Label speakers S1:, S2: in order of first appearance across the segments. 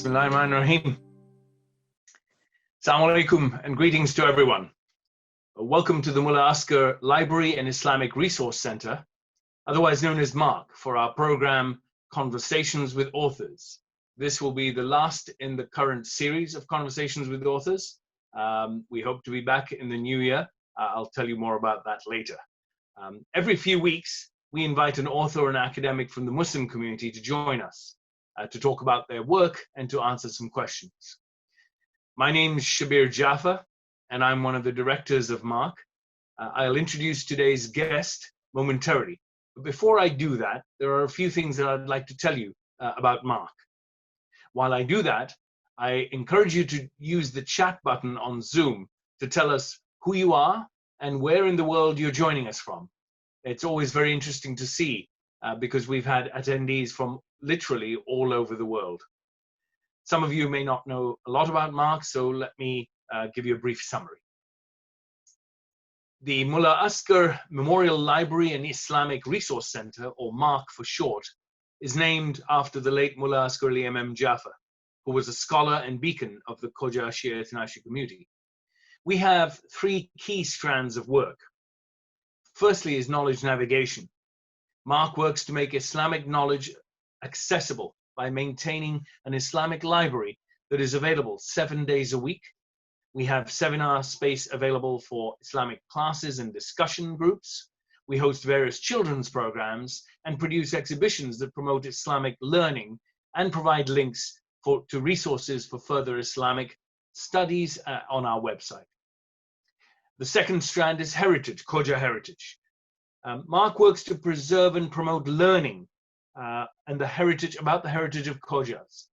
S1: Bismillahirrahmanirrahim. Assalamu alaikum and greetings to everyone. Welcome to the Mullah Asghar Library and Islamic Resource Center, otherwise known as MARC, for our program Conversations with Authors. This will be the last in the current series of Conversations with Authors. We hope to be back in the new year. I'll tell you more about that later. Every few weeks, we invite an author or an academic from the Muslim community to join us to talk about their work and to answer some questions. My name is Shabir Jaffa, and I'm one of the directors of MARC. I'll introduce today's guest momentarily. But before I do that, there are a few things that I'd like to tell you about MARC. While I do that, I encourage you to use the chat button on Zoom to tell us who you are and where in the world you're joining us from. It's always very interesting to see because we've had attendees from literally all over the world. Some of you may not know a lot about MARC, so let me give you a brief summary. The Mullah Asghar Memorial Library and Islamic Resource Center, or MARC for short, is named after the late Mullah Asghar Ali M.M. Jaffa, who was a scholar and beacon of the Khoja Shia international community. We have three key strands of work. Firstly is knowledge navigation. MARC works to make Islamic knowledge accessible by maintaining an Islamic library that is available 7 days a week. We have seminar space available for Islamic classes and discussion groups. We host various children's programs and produce exhibitions that promote Islamic learning and provide links to resources for further Islamic studies on our website. The second strand is heritage, Khoja heritage. MARC works to preserve and promote learning and the heritage of Khojas.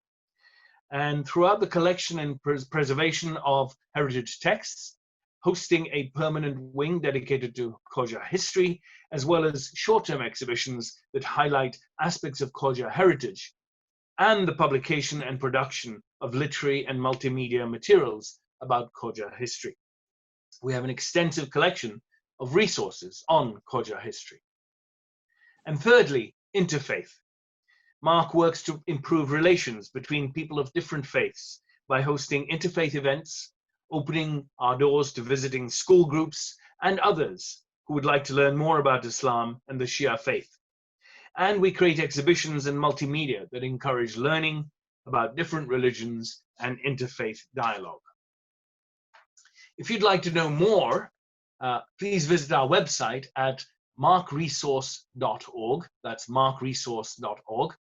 S1: And throughout the collection and preservation of heritage texts, hosting a permanent wing dedicated to Khoja history, as well as short-term exhibitions that highlight aspects of Khoja heritage, and the publication and production of literary and multimedia materials about Khoja history. We have an extensive collection of resources on Khoja history. And thirdly, interfaith. MARC works to improve relations between people of different faiths by hosting interfaith events, opening our doors to visiting school groups and others who would like to learn more about Islam and the Shia faith. And we create exhibitions and multimedia that encourage learning about different religions and interfaith dialogue. If you'd like to know more, please visit our website at marcresource.org. That's marcresource.org.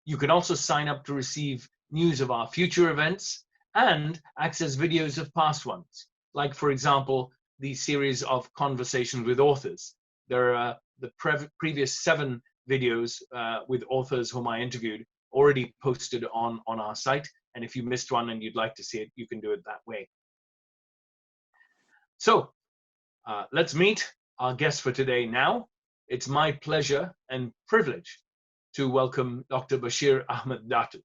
S1: You can also sign up to receive news of our future events and access videos of past ones, like, for example, the series of Conversations with Authors. There are the previous 7 videos with authors whom I interviewed already posted on our site. And if you missed one and you'd like to see it, you can do it that way. So let's meet our guest for today now. It's my pleasure and privilege to welcome Dr. Bashir Ahmed Datoo.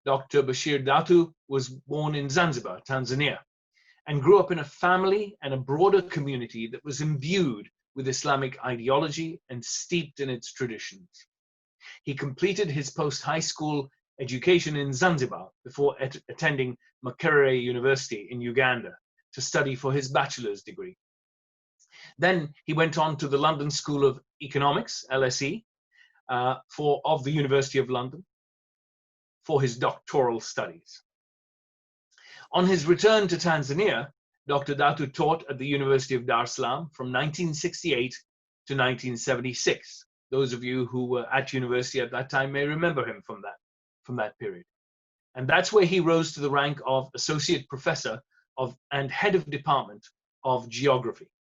S1: Dr. Bashir Datoo was born in Zanzibar, Tanzania, and grew up in a family and a broader community that was imbued with Islamic ideology and steeped in its traditions. He completed his post-high school education in Zanzibar before attending Makerere University in Uganda to study for his bachelor's degree. Then he went on to the London School of Economics, LSE, of the University of London for his doctoral studies. On his return to Tanzania, Dr. Datoo taught at the University of Dar from 1968 to 1976. Those of you who were at university at that time may remember him from that period. And that's where he rose to the rank of Associate Professor and Head of Department of Geography.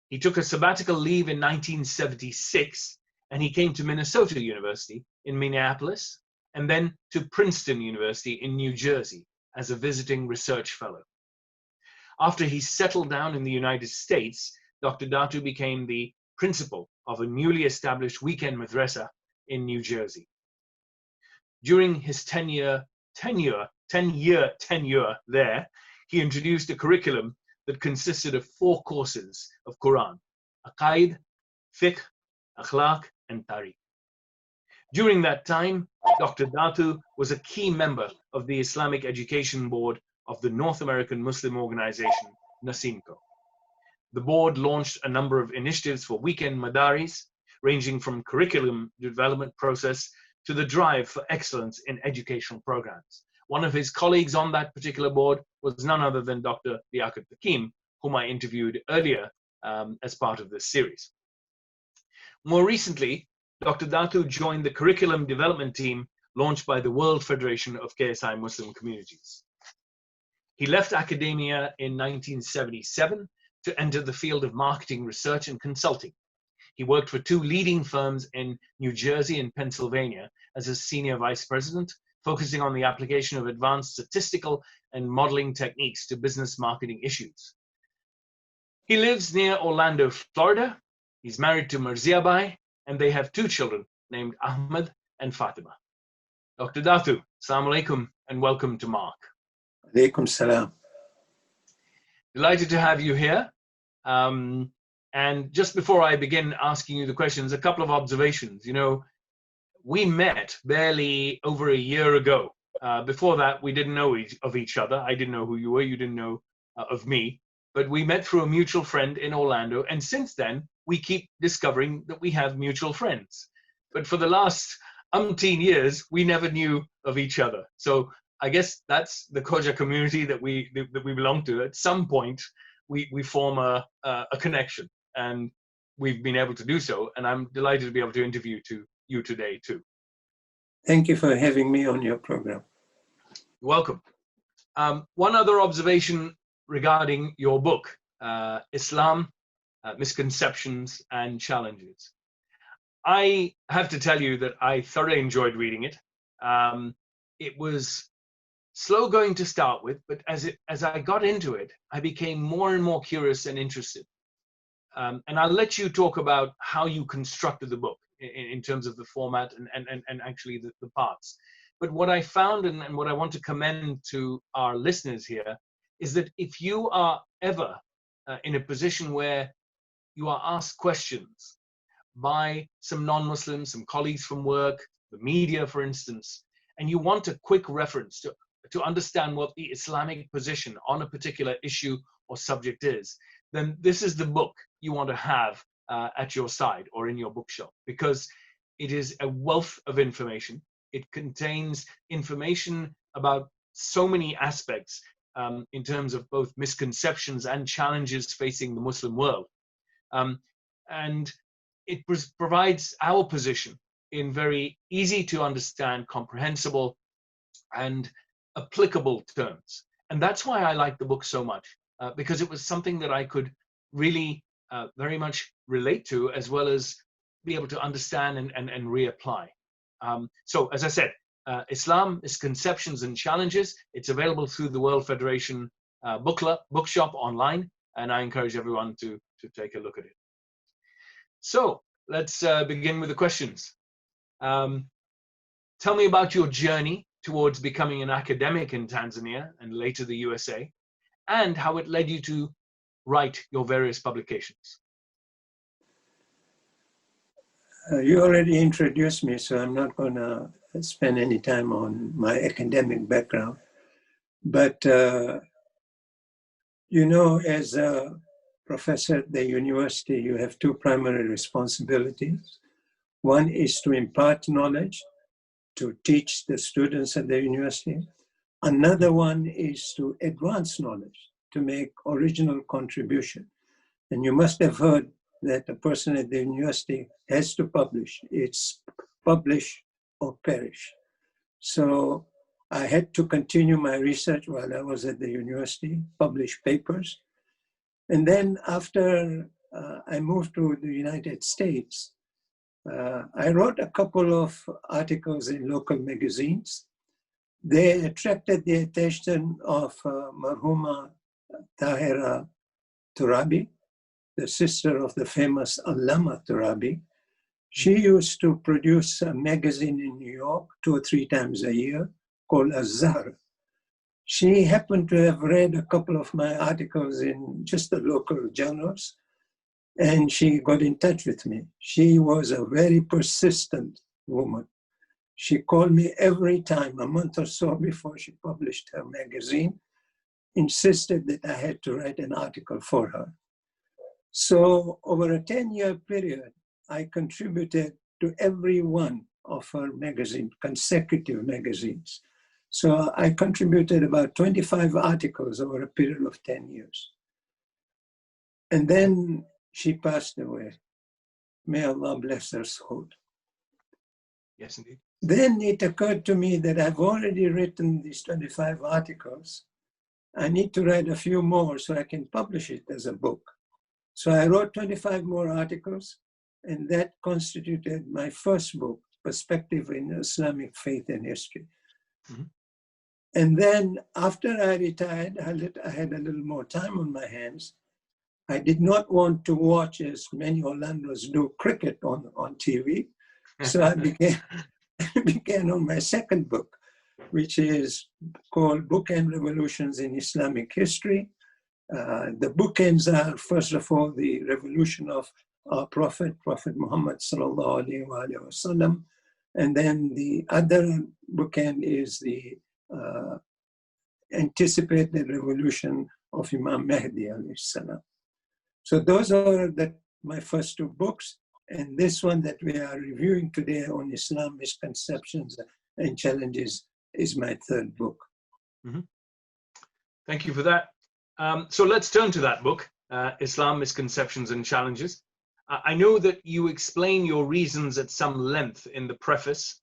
S1: He took a sabbatical leave in 1976, and he came to Minnesota University in Minneapolis, and then to Princeton University in New Jersey as a visiting research fellow. After he settled down in the United States, Dr. Datoo became the principal of a newly established weekend madrasa in New Jersey. During his 10-year tenure there, he introduced a curriculum that consisted of 4 courses of Quran: Aqaid, Fiqh, Akhlaq, and Tariq. During that time, Dr. Datoo was a key member of the Islamic Education Board of the North American Muslim organization, NASIMCO. The board launched a number of initiatives for weekend madaris, ranging from curriculum development process to the drive for excellence in educational programs. One of his colleagues on that particular board was none other than Dr. Liaquat Hakim, whom I interviewed earlier as part of this series. More recently, Dr. Datoo joined the curriculum development team launched by the World Federation of KSI Muslim Communities. He left academia in 1977 to enter the field of marketing research and consulting. He worked for two leading firms in New Jersey and Pennsylvania as a senior vice president, focusing on the application of advanced statistical and modeling techniques to business marketing issues. He lives near Orlando, Florida. He's married to Marziabai, and they have two children named Ahmed and Fatima. Dr. Datoo, Assalamu alaikum and welcome to Mark.
S2: Alaikum salam.
S1: Delighted to have you here. And just before I begin asking you the questions, a couple of observations. You know, we met barely over a year ago. Before that, we didn't know of each other. I didn't know who you were. You didn't know of me. But we met through a mutual friend in Orlando. And since then, we keep discovering that we have mutual friends. But for the last umpteen years, we never knew of each other. So I guess that's the Khoja community that we belong to. At some point, we form a connection, and we've been able to do so. And I'm delighted to be able to interview you today too.
S2: Thank you for having me on your program.
S1: You're welcome. One other observation regarding your book, Islam, Misconceptions and Challenges. I have to tell you that I thoroughly enjoyed reading it. It was slow going to start with, but as I got into it, I became more and more curious and interested. And I'll let you talk about how you constructed the book in terms of the format and actually the parts. But what I found and what I want to commend to our listeners here is that if you are ever in a position where you are asked questions by some non-Muslims, some colleagues from work, the media, for instance, and you want a quick reference to understand what the Islamic position on a particular issue or subject is, then this is the book you want to have at your side or in your bookshelf, because it is a wealth of information. It contains information about so many aspects in terms of both misconceptions and challenges facing the Muslim world. And it provides our position in very easy to understand, comprehensible, and applicable terms. And that's why I like the book so much, because it was something that I could really very much relate to, as well as be able to understand and reapply. So as I said, Islam, Misconceptions and Challenges. It's available through the World Federation bookshop online, and I encourage everyone to take a look at it. So let's begin with the questions. Tell me about your journey towards becoming an academic in Tanzania and later the USA, and how it led you to write your various publications.
S2: You already introduced me, so I'm not going to spend any time on my academic background. But, you know, as a professor at the university, you have two primary responsibilities. One is to impart knowledge, to teach the students at the university. Another one is to advance knowledge, to make original contribution. And you must have heard that a person at the university has to publish. It's publish or perish. So I had to continue my research while I was at the university, publish papers. And then after I moved to the United States, I wrote a couple of articles in local magazines. They attracted the attention of Marhuma Tahira Turabi, the sister of the famous Allama Turabi. She used to produce a magazine in New York 2 or 3 times a year called Az-Zahr. She happened to have read a couple of my articles in just the local journals, and she got in touch with me. She was a very persistent woman. She called me every time, a month or so before she published her magazine, insisted that I had to write an article for her. So over a 10-year period, I contributed to every one of her consecutive magazines. So I contributed about 25 articles over a period of 10 years. And then she passed away. May Allah bless her soul.
S1: Yes, indeed.
S2: Then it occurred to me that I've already written these 25 articles. I need to write a few more so I can publish it as a book. So I wrote 25 more articles, and that constituted my first book, Perspective in Islamic Faith and History.
S1: Mm-hmm.
S2: And then after I retired, I had a little more time on my hands. I did not want to watch, as many Orlandos do, cricket on TV. So I began on my second book, which is called Bookend Revolutions in Islamic History. The bookends are, first of all, the revolution of our Prophet Muhammad sallallahu alaihi wasallam, and then the other bookend is the anticipated revolution of Imam Mahdi alayhi salam. So those are my first two books, and this one that we are reviewing today on Islam, Misconceptions and Challenges is my third book.
S1: Mm-hmm. Thank you for that. So let's turn to that book, Islam, Misconceptions and Challenges. I know that you explain your reasons at some length in the preface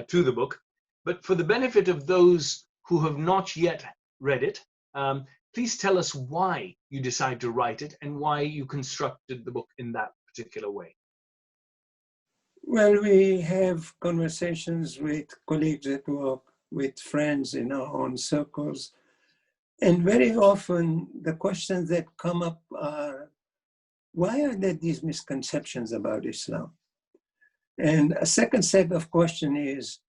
S1: to the book, but for the benefit of those who have not yet read it, please tell us why you decided to write it and why you constructed the book in that particular way.
S2: Well, we have conversations with colleagues at work, with friends in our own circles, and very often the questions that come up are, why are there these misconceptions about Islam? And a second set of questions is,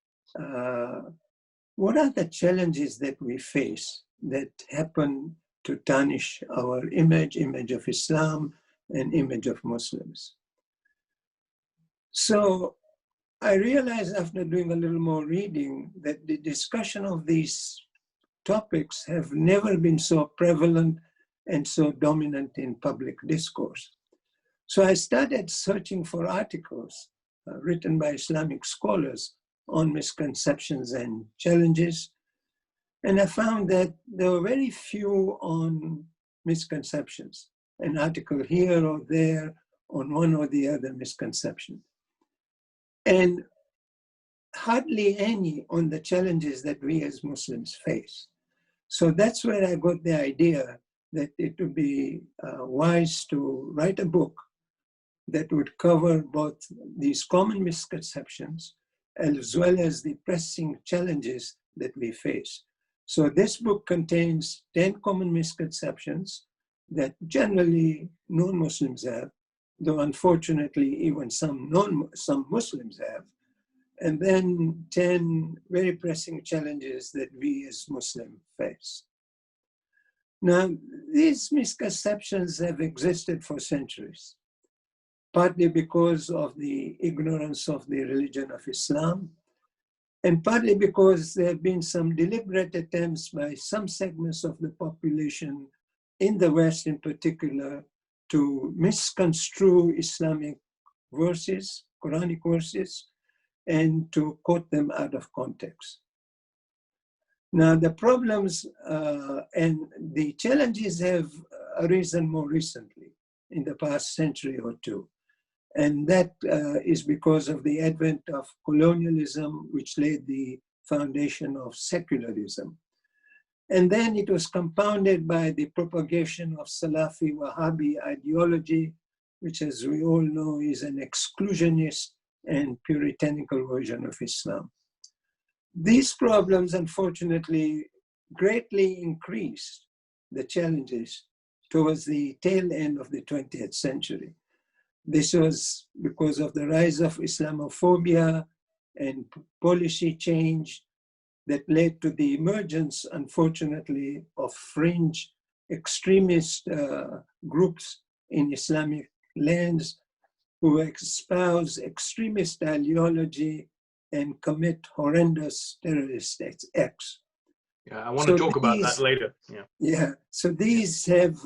S2: what are the challenges that we face that happen to tarnish our image of Islam and image of Muslims? So I realized after doing a little more reading that the discussion of these topics have never been so prevalent and so dominant in public discourse. So I started searching for articles written by Islamic scholars on misconceptions and challenges. And I found that there were very few on misconceptions, an article here or there on one or the other misconception. And hardly any on the challenges that we as Muslims face. So that's where I got the idea that it would be wise to write a book that would cover both these common misconceptions as well as the pressing challenges that we face. So this book contains 10 common misconceptions that generally non-Muslims have, though unfortunately even some Muslims have, and then 10 very pressing challenges that we as Muslims face. Now, these misconceptions have existed for centuries, partly because of the ignorance of the religion of Islam, and partly because there have been some deliberate attempts by some segments of the population in the West in particular to misconstrue Islamic verses, Quranic verses, and to quote them out of context. Now, the problems and the challenges have arisen more recently in the past century or two. And that is because of the advent of colonialism, which laid the foundation of secularism. And then it was compounded by the propagation of Salafi Wahhabi ideology, which, as we all know, is an exclusionist and puritanical version of Islam. These problems, unfortunately, greatly increased the challenges towards the tail end of the 20th century. This was because of the rise of Islamophobia and policy change that led to the emergence, unfortunately, of fringe extremist groups in Islamic lands who espouse extremist ideology and commit horrendous terrorist acts.
S1: Yeah, I want to talk about that later.
S2: Yeah, so these have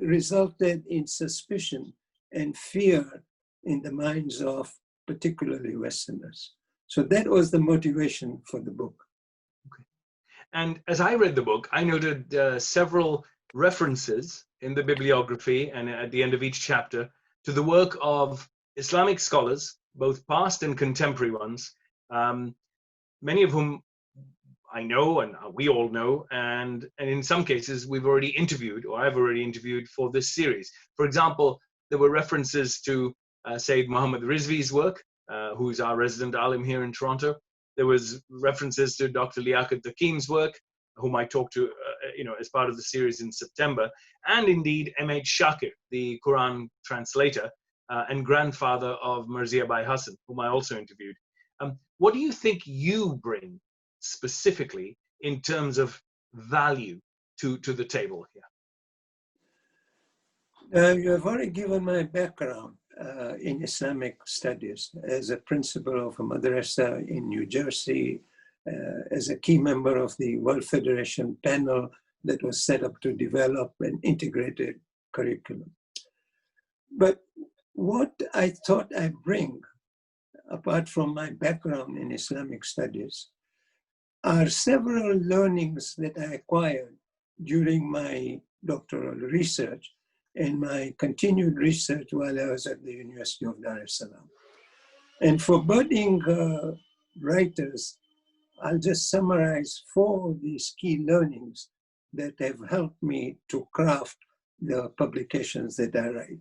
S2: resulted in suspicion and fear in the minds of particularly Westerners. So that was the motivation for the book.
S1: Okay. And as I read the book, I noted several references in the bibliography and at the end of each chapter to the work of Islamic scholars, both past and contemporary ones, many of whom I know and we all know, and in some cases we've already interviewed, or I've already interviewed for this series. For example, there were references to Sayyid Muhammad Rizvi's work, who's our resident alim here in Toronto. There was references to Dr. Liaquat Takim's work, whom I talked to, as part of the series in September, and indeed M.H. Shakir, the Quran translator and grandfather of Mirzia Bai Hassan, whom I also interviewed. What do you think you bring specifically in terms of value to the table here?
S2: You have already given my background in Islamic studies as a principal of a madrasa in New Jersey, as a key member of the World Federation panel that was set up to develop an integrated curriculum. But what I thought I bring, apart from my background in Islamic studies, are several learnings that I acquired during my doctoral research and my continued research while I was at the University of Dar es Salaam. And for budding writers, I'll just summarize 4 of these key learnings that have helped me to craft the publications that I write.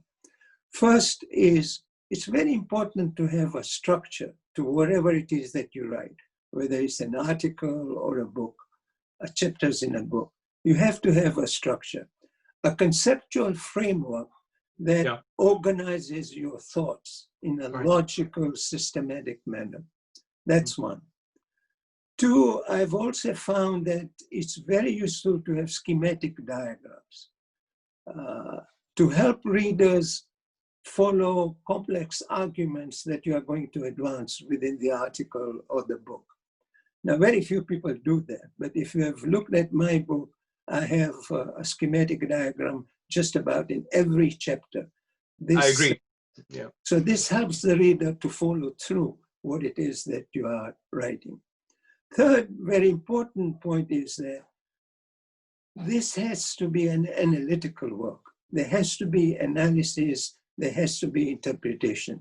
S2: First is, it's very important to have a structure to whatever it is that you write, whether it's an article or a book, chapters in a book. You have to have a structure, a conceptual framework that organizes your thoughts in a logical, systematic manner. That's one. 2, I've also found that it's very useful to have schematic diagrams to help readers follow complex arguments that you are going to advance within the article or the book. Now, very few people do that, but if you have looked at my book, I have a schematic diagram just about in every chapter.
S1: I agree. Yeah.
S2: So this helps the reader to follow through what it is that you are writing. Third, very important point is that this has to be an analytical work. There has to be analysis, there has to be interpretation.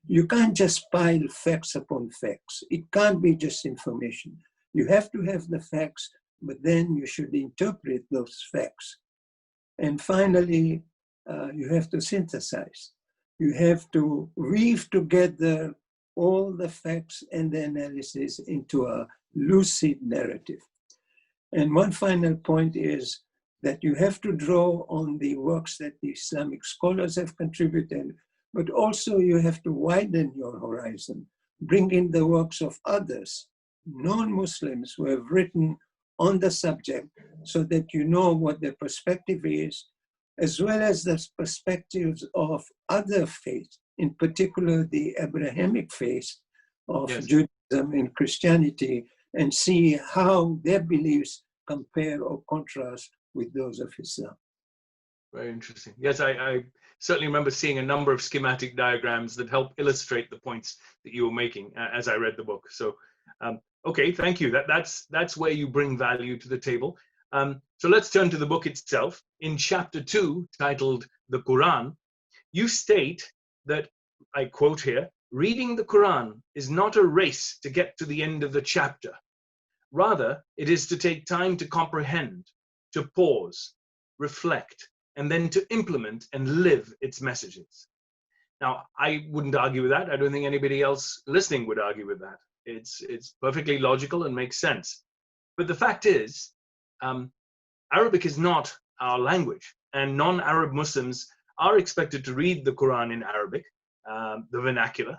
S2: You can't just pile facts upon facts. It can't be just information. You have to have the facts, but then you should interpret those facts. And finally, you have to synthesize. You have to weave together all the facts and the analysis into a lucid narrative. And one final point is that you have to draw on the works that the Islamic scholars have contributed, but also you have to widen your horizon, bring in the works of others, non-Muslims who have written on the subject so that you know what their perspective is, as well as the perspectives of other faiths, in particular the Abrahamic faith of Judaism and Christianity, and see how their beliefs compare or contrast with those of Islam.
S1: Very interesting. Yes, I certainly remember seeing a number of schematic diagrams that help illustrate the points that you were making as I read the book. So, okay, thank you. That's where you bring value to the table. So let's turn to the book itself. In chapter 2, titled The Quran, you state that, I quote here, "Reading the Quran is not a race to get to the end of the chapter. Rather, it is to take time to comprehend, to pause, reflect, and then to implement and live its messages." Now, I wouldn't argue with that. I don't think anybody else listening would argue with that. It's perfectly logical and makes sense. But the fact is, Arabic is not our language, and non-Arab Muslims are expected to read the Quran in Arabic, the vernacular.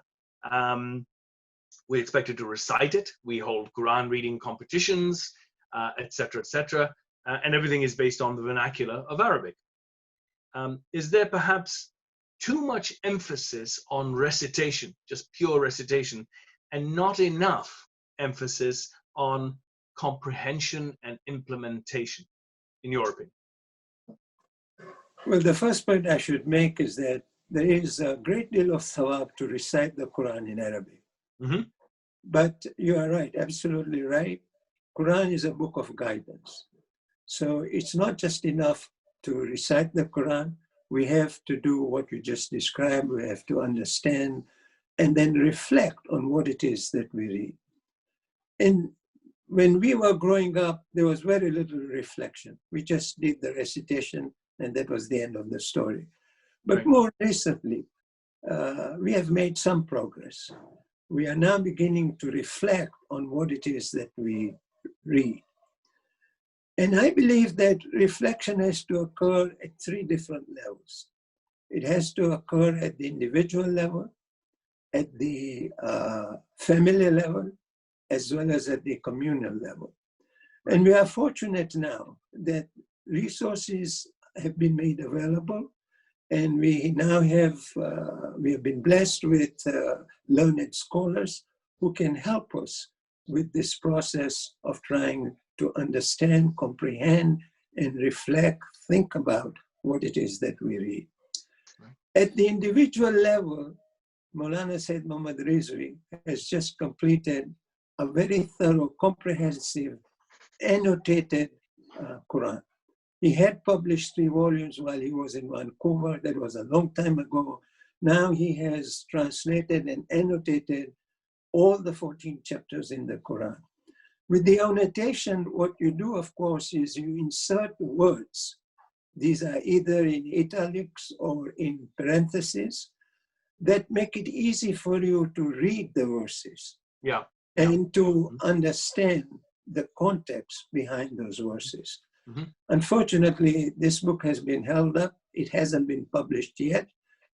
S1: We're expected to recite it. We hold Quran reading competitions, etc., etc., and everything is based on the vernacular of Arabic. Is there perhaps too much emphasis on recitation, just pure recitation, and not enough emphasis on comprehension and implementation, in your opinion?
S2: Well, the first point I should make is that there is a great deal of thawab to recite the Quran in Arabic.
S1: Mm-hmm.
S2: But you are right, absolutely right. Quran is a book of guidance. So it's not just enough to recite the Quran. We have to do what you just described. We have to understand and then reflect on what it is that we read. And when we were growing up, there was very little reflection. We just did the recitation and that was the end of the story. But
S1: Right.
S2: More recently, we have made some progress. We are now beginning to reflect on what it is that we read. And I believe that reflection has to occur at three different levels. It has to occur at the individual level, at the family level, as well as at the communal level. And we are fortunate now that resources have been made available, and we now have been blessed with learned scholars who can help us with this process of trying to understand, comprehend, and reflect, think about what it is that we read. At the individual level, Maulana Sayyid Muhammad Rizvi has just completed a very thorough, comprehensive, annotated Quran. He had published 3 volumes while he was in Vancouver. That was a long time ago. Now he has translated and annotated all the 14 chapters in the Quran. With the annotation, what you do, of course, is you insert words. These are either in italics or in parentheses that make it easy for you to read the verses.
S1: Yeah.
S2: And to understand the context behind those verses.
S1: Mm-hmm.
S2: Unfortunately, this book has been held up. It hasn't been published yet.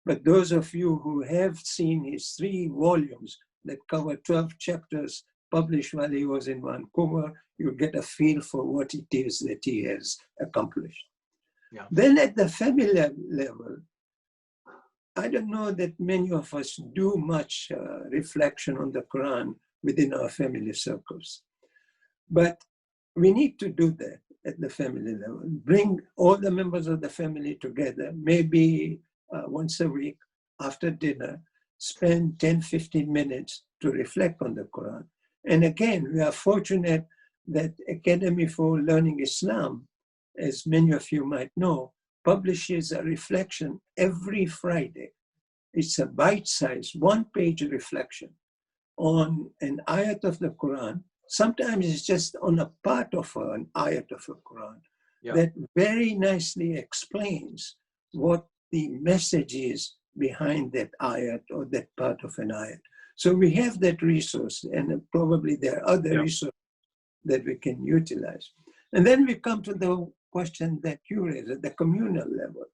S2: But those of you who have seen his 3 volumes that cover 12 chapters published while he was in Vancouver, you'll get a feel for what it is that he has accomplished.
S1: Yeah.
S2: Then at the family level, I don't know that many of us do much reflection on the Quran within our family circles. But we need to do that at the family level. Bring all the members of the family together, maybe once a week after dinner, spend 10, 15 minutes to reflect on the Quran. And again, we are fortunate that Academy for Learning Islam, as many of you might know, publishes a reflection every Friday. It's a bite-sized, 1-page reflection on an ayat of the Quran. Sometimes it's just on a part of an ayat of the Quran that very nicely explains what the message is behind that ayat or that part of an ayat. So we have that resource, and probably there are other resources that we can utilize. And then we come to the question that you raised at the communal level.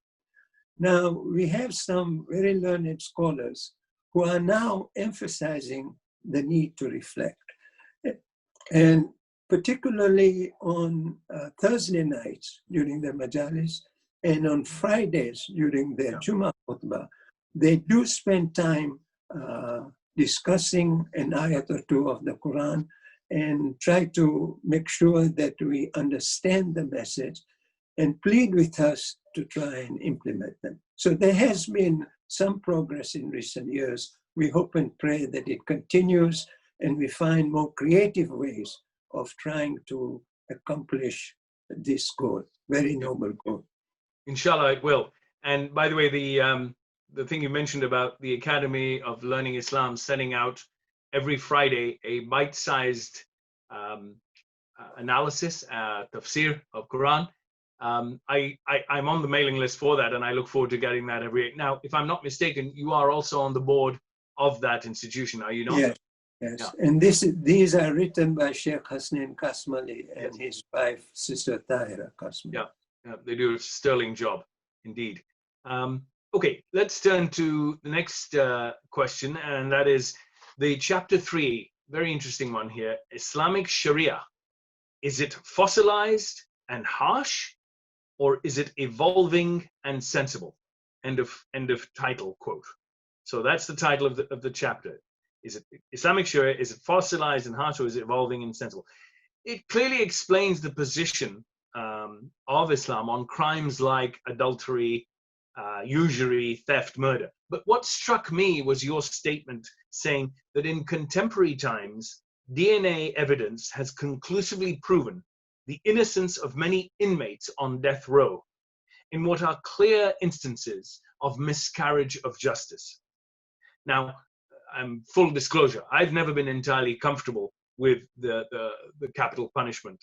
S2: Now, we have some very learned scholars who are now emphasizing the need to reflect. And particularly on Thursday nights during the majalis and on Fridays during their Jummah khutbah, they do spend time discussing an ayat or 2 of the Quran and try to make sure that we understand the message and plead with us to try and implement them. So there has been some progress in recent years. We hope and pray that it continues and we find more creative ways of trying to accomplish this goal, very noble goal.
S1: Inshallah, it will. And by the way, the thing you mentioned about the Academy of Learning Islam sending out every Friday a bite-sized analysis, tafsir of Quran. I'm on the mailing list for that, and I look forward to getting that every. Now, if I'm not mistaken, you are also on the board of that institution, are you not?
S2: Yes, yes. Yeah. And these are written by Sheikh Hasnain Kasmali and his wife, Sister Tahira Kasmali.
S1: Yeah, they do a sterling job, indeed. Okay, let's turn to the next question, and that is the chapter 3, very interesting one here, Islamic Sharia. Is it fossilized and harsh, or is it evolving and sensible? End of title, quote. So that's the title of the chapter. Is it Islamic Sharia? Is it fossilized and harsh, or is it evolving and sensible? It clearly explains the position of Islam on crimes like adultery, usury, theft, murder. But what struck me was your statement saying that in contemporary times, DNA evidence has conclusively proven the innocence of many inmates on death row in what are clear instances of miscarriage of justice. Now, full disclosure, I've never been entirely comfortable with the capital punishment,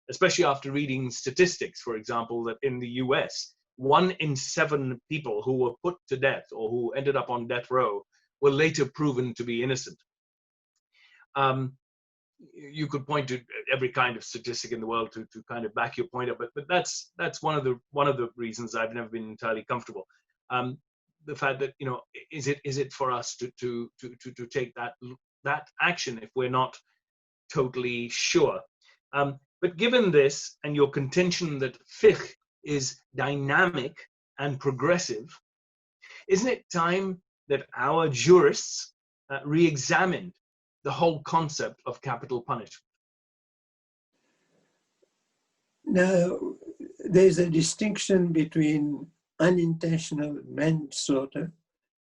S1: especially after reading statistics, for example, that in the US, 1 in 7 people who were put to death or who ended up on death row were later proven to be innocent. You could point to every kind of statistic in the world to kind of back your point up, but that's one of the reasons I've never been entirely comfortable. The fact that, you know, is it for us to take that action if we're not totally sure? But given this and your contention that fiqh is dynamic and progressive, isn't it time that our jurists re-examined the whole concept of capital punishment?
S2: Now, there's a distinction between unintentional manslaughter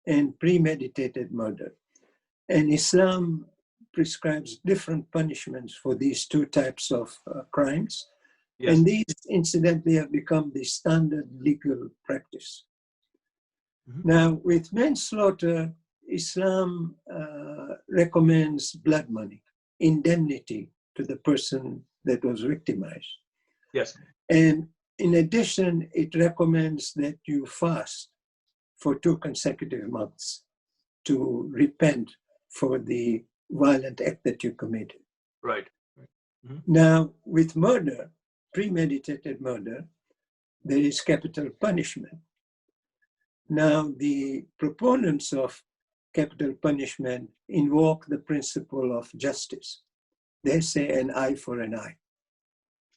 S2: and premeditated murder. And Islam prescribes different punishments for these two types of crimes. Yes. And these, incidentally, have become the standard legal practice. Mm-hmm. Now, with manslaughter, Islam recommends blood money, indemnity to the person that was victimized.
S1: Yes.
S2: And in addition, it recommends that you fast for 2 consecutive months to repent for the violent act that you committed.
S1: Right.
S2: Mm-hmm. Now, with murder, premeditated murder, there is capital punishment. Now, the proponents of capital punishment invoke the principle of justice. They say an eye for an eye.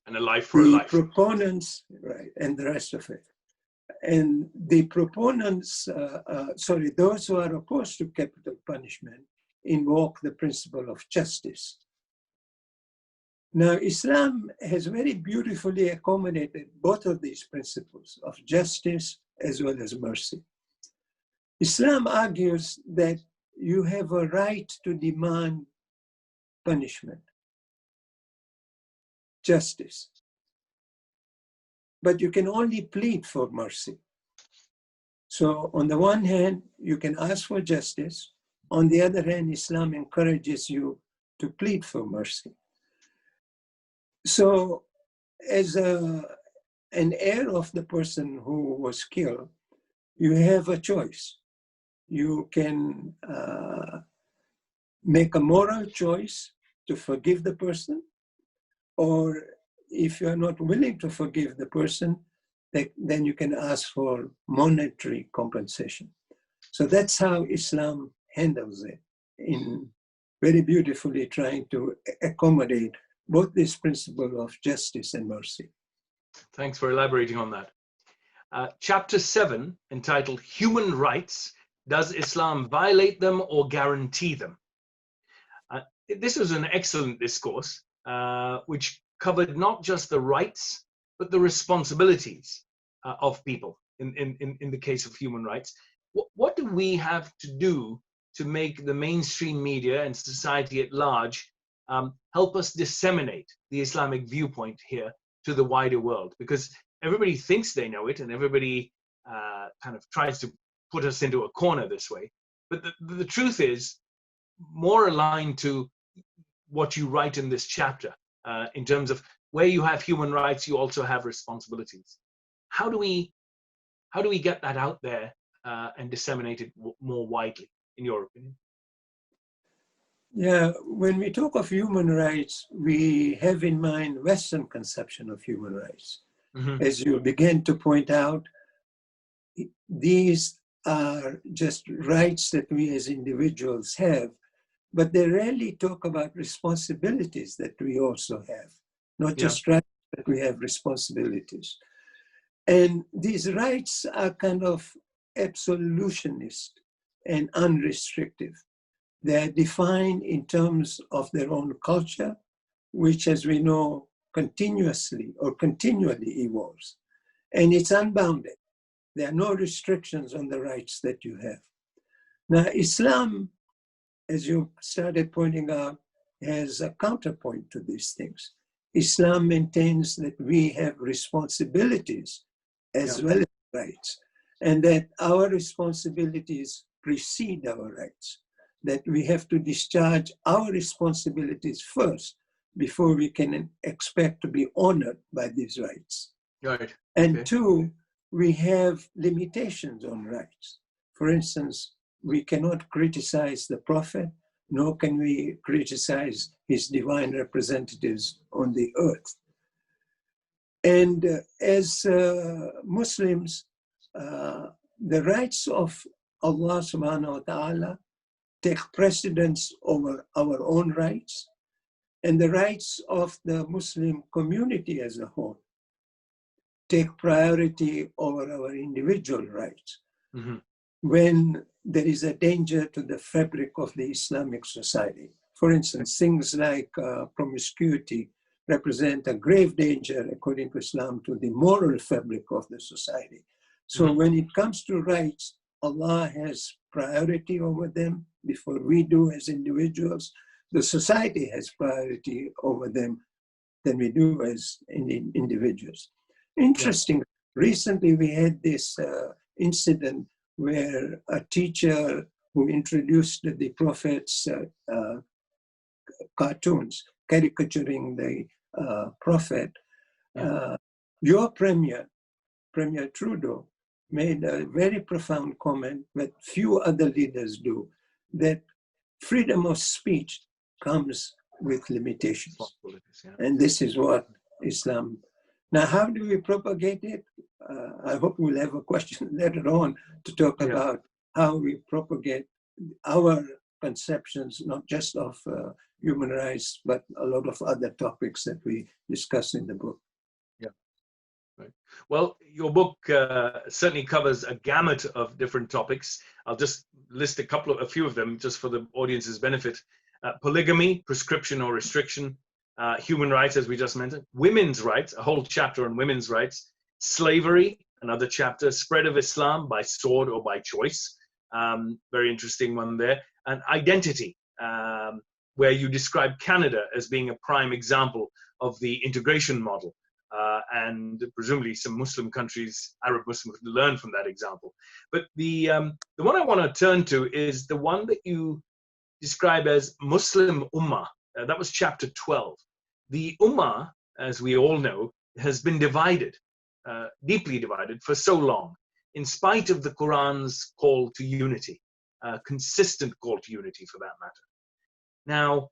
S1: And a life for a life.
S2: The proponents, right, and the rest of it. And the proponents, those who are opposed to capital punishment invoke the principle of justice. Now, Islam has very beautifully accommodated both of these principles of justice as well as mercy. Islam argues that you have a right to demand punishment, justice, but you can only plead for mercy. So on the one hand, you can ask for justice. On the other hand, Islam encourages you to plead for mercy. So as an heir of the person who was killed, you have a choice. You can make a moral choice to forgive the person, or if you are not willing to forgive the person, then you can ask for monetary compensation. So that's how Islam handles it, in very beautifully trying to accommodate both this principle of justice and mercy.
S1: Thanks for elaborating on that. Chapter 7, entitled Human Rights, Does Islam Violate Them or Guarantee Them? This was an excellent discourse, which covered not just the rights, but the responsibilities of people in the case of human rights. What do we have to do to make the mainstream media and society at large help us disseminate the Islamic viewpoint here to the wider world? Because everybody thinks they know it, and everybody kind of tries to put us into a corner this way. But the truth is more aligned to what you write in this chapter, in terms of where you have human rights, you also have responsibilities. How do we get that out there and disseminate it more widely, in your opinion?
S2: Yeah, when we talk of human rights, we have in mind Western conception of human rights. Mm-hmm. As you begin to point out, these are just rights that we as individuals have, but they rarely talk about responsibilities that we also have, not just rights, but we have responsibilities. And these rights are kind of absolutionist and unrestrictive. They are defined in terms of their own culture, which, as we know, continuously or continually evolves. And it's unbounded. There are no restrictions on the rights that you have. Now, Islam, as you started pointing out, has a counterpoint to these things. Islam maintains that we have responsibilities as well as rights, and that our responsibilities precede our rights, that we have to discharge our responsibilities first before we can expect to be honored by these rights.
S1: Right.
S2: And two, we have limitations on rights. For instance, we cannot criticize the Prophet, nor can we criticize his divine representatives on the earth. And as Muslims, the rights of Allah subhanahu wa ta'ala take precedence over our own rights, and the rights of the Muslim community as a whole take priority over our individual rights. Mm-hmm. When there is a danger to the fabric of the Islamic society. For instance, things like promiscuity represent a grave danger, according to Islam, to the moral fabric of the society. So when it comes to rights, Allah has priority over them before we do as individuals. The society has priority over them than we do as individuals. Interesting. Recently, we had this incident where a teacher who introduced the Prophet's cartoons, caricaturing the Prophet, your Premier Trudeau, made a very profound comment that few other leaders do, that freedom of speech comes with limitations. And this is what Islam. Now, how do we propagate it? I hope we'll have a question later on to talk about how we propagate our conceptions, not just of human rights, but a lot of other topics that we discuss in the book.
S1: Yeah, right. Well, your book certainly covers a gamut of different topics. I'll just list a few of them just for the audience's benefit. Polygamy, prescription or restriction, human rights, as we just mentioned, women's rights, a whole chapter on women's rights, slavery, another chapter, spread of Islam by sword or by choice, very interesting one there, and identity, where you describe Canada as being a prime example of the integration model, and presumably some Muslim countries, Arab Muslims, could learn from that example. But the one I want to turn to is the one that you describe as Muslim Ummah. That was chapter 12. The Ummah, as we all know, has been divided, deeply divided for so long, in spite of the Quran's call to unity, consistent call to unity for that matter. Now,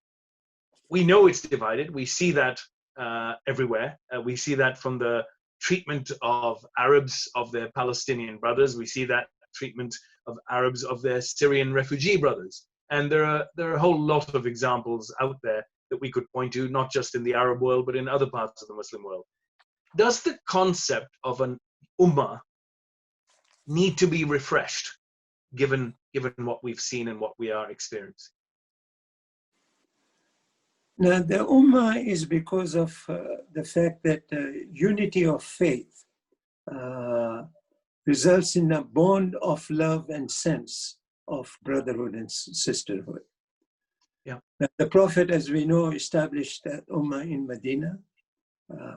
S1: we know it's divided. We see that everywhere. We see that from the treatment of Arabs of their Palestinian brothers. We see that treatment of Arabs of their Syrian refugee brothers. And there are a whole lot of examples out there that we could point to, not just in the Arab world, but in other parts of the Muslim world. Does the concept of an ummah need to be refreshed, given what we've seen and what we are experiencing?
S2: Now, the ummah is because of the fact that unity of faith results in a bond of love and sense of brotherhood and sisterhood. Yeah. Now, the Prophet, as we know, established that ummah in Medina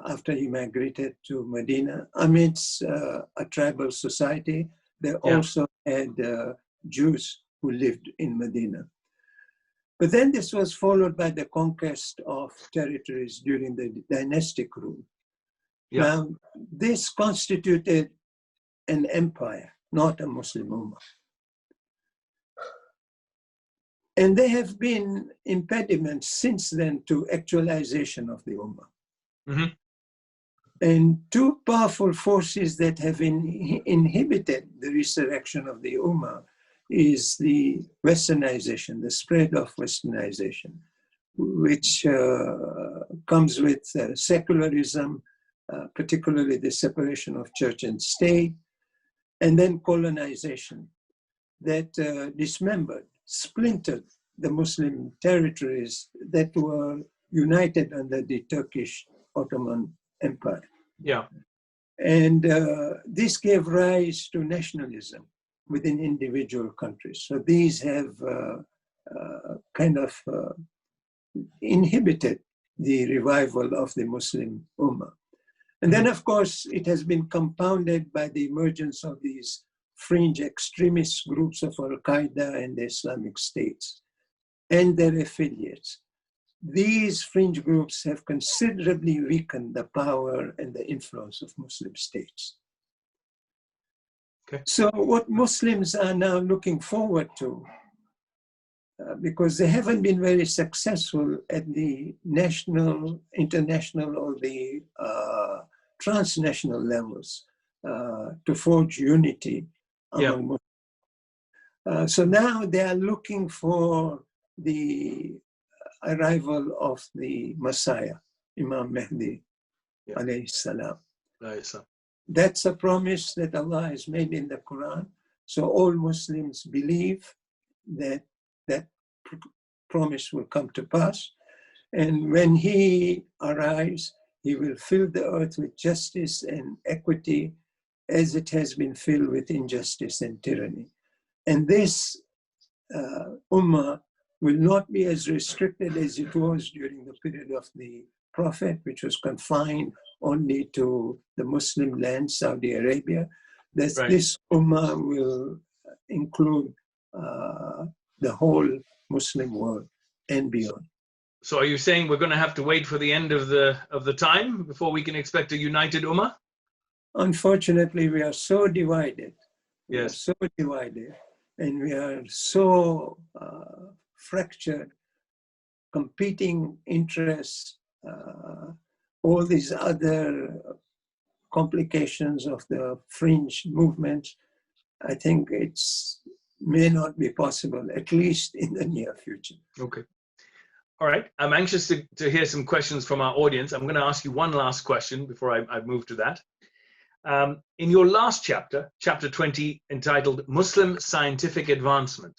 S2: after he migrated to Medina amidst a tribal society. They also had Jews who lived in Medina. But then this was followed by the conquest of territories during the dynastic rule. Yeah. Now, this constituted an empire, not a Muslim ummah. And there have been impediments since then to actualization of the ummah. Mm-hmm. And two powerful forces that have inhibited the resurrection of the ummah is the westernization, the spread of westernization, which comes with secularism, particularly the separation of church and state, and then colonization that dismembered, splintered the Muslim territories that were united under the Turkish Ottoman Empire.
S1: Yeah.
S2: And this gave rise to nationalism within individual countries. So these have kind of inhibited the revival of the Muslim Ummah. And then, of course, it has been compounded by the emergence of these fringe extremist groups of Al-Qaeda and the Islamic states and their affiliates. These fringe groups have considerably weakened the power and the influence of Muslim states.
S1: Okay.
S2: So what Muslims are now looking forward to, because they haven't been very successful at the national, international, or the transnational levels to forge unity among Muslims. So now they are looking for the arrival of the Messiah, Imam Mahdi, alayhi salam. That's a promise that Allah has made in the Quran. So all Muslims believe that that promise will come to pass. And when he arrives, he will fill the earth with justice and equity as it has been filled with injustice and tyranny. And this Ummah will not be as restricted as it was during the period of the Prophet, which was confined only to the Muslim land, Saudi Arabia. This Ummah will include the whole Muslim world and beyond.
S1: So are you saying we're going to have to wait for the end of the time before we can expect a united Ummah?
S2: Unfortunately, we are so divided.
S1: Yes.
S2: We are so divided, and we are so fractured, competing interests, all these other complications of the fringe movements. I think it's may not be possible, at least in the near future.
S1: Okay. All right. I'm anxious to hear some questions from our audience. I'm going to ask you one last question before I move to that. In your last chapter, chapter 20, entitled Muslim Scientific Advancement,